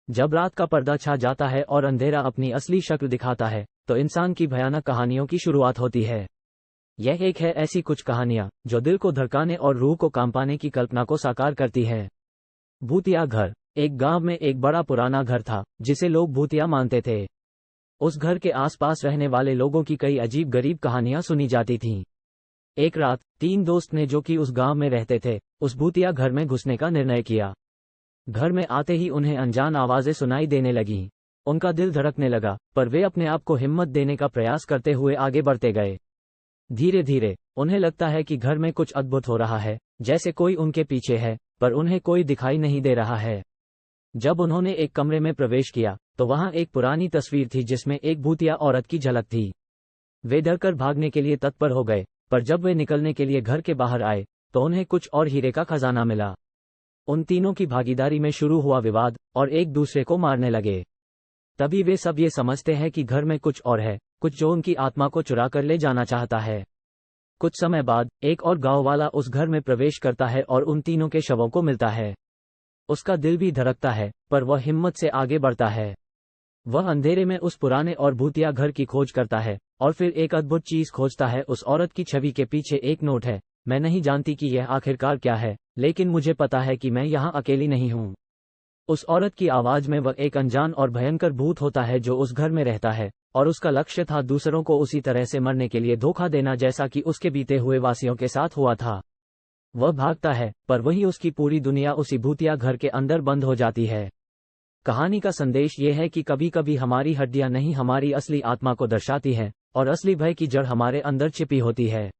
जब रात का पर्दा छा जाता है और अंधेरा अपनी असली शक्ल दिखाता है, तो इंसान की भयानक कहानियों की शुरुआत होती है। यह एक है ऐसी कुछ कहानियां जो दिल को धड़काने और रूह को कांपाने की कल्पना को साकार करती है। भूतिया घर। एक गांव में एक बड़ा पुराना घर था जिसे लोग भूतिया मानते थे। उस घर के आसपास रहने वाले लोगों की कई अजीब गरीब कहानियां सुनी जाती थीं। एक रात 3 दोस्त ने, जो कि उस गांव में रहते थे, उस भूतिया घर में घुसने का निर्णय किया। घर में आते ही उन्हें अनजान आवाजें सुनाई देने लगीं। उनका दिल धड़कने लगा, पर वे अपने आप को हिम्मत देने का प्रयास करते हुए आगे बढ़ते गए। धीरे धीरे उन्हें लगता है कि घर में कुछ अद्भुत हो रहा है, जैसे कोई उनके पीछे है, पर उन्हें कोई दिखाई नहीं दे रहा है। जब उन्होंने एक कमरे में प्रवेश किया, तो वहां एक पुरानी तस्वीर थी जिसमें एक भूतिया औरत की झलक थी। वे डरकर भागने के लिए तत्पर हो गए, पर जब वे निकलने के लिए घर के बाहर आए, तो उन्हें कुछ और हीरे का खजाना मिला। उन तीनों की भागीदारी में शुरू हुआ विवाद, और एक दूसरे को मारने लगे। तभी वे सब ये समझते हैं कि घर में कुछ और है, कुछ जो उनकी आत्मा को चुरा कर ले जाना चाहता है। कुछ समय बाद एक और गांव वाला उस घर में प्रवेश करता है और उन तीनों के शवों को मिलता है। उसका दिल भी धड़कता है, पर वह हिम्मत से आगे बढ़ता है। वह अंधेरे में उस पुराने और भूतिया घर की खोज करता है, और फिर एक अद्भुत चीज खोजता है। उस औरत की छवि के पीछे एक नोट है। मैं नहीं जानती कि यह आखिरकार क्या है, लेकिन मुझे पता है कि मैं यहाँ अकेली नहीं हूँ। उस औरत की आवाज में वह एक अनजान और भयंकर भूत होता है जो उस घर में रहता है, और उसका लक्ष्य था दूसरों को उसी तरह से मरने के लिए धोखा देना जैसा कि उसके बीते हुए वासियों के साथ हुआ था। वह भागता है, पर वहीं उसकी पूरी दुनिया उसी भूतिया घर के अंदर बंद हो जाती है। कहानी का संदेश ये है कि कभी कभी हमारी हड्डियां नहीं, हमारी असली आत्मा को दर्शाती हैं, और असली भय की जड़ हमारे अंदर छिपी होती है।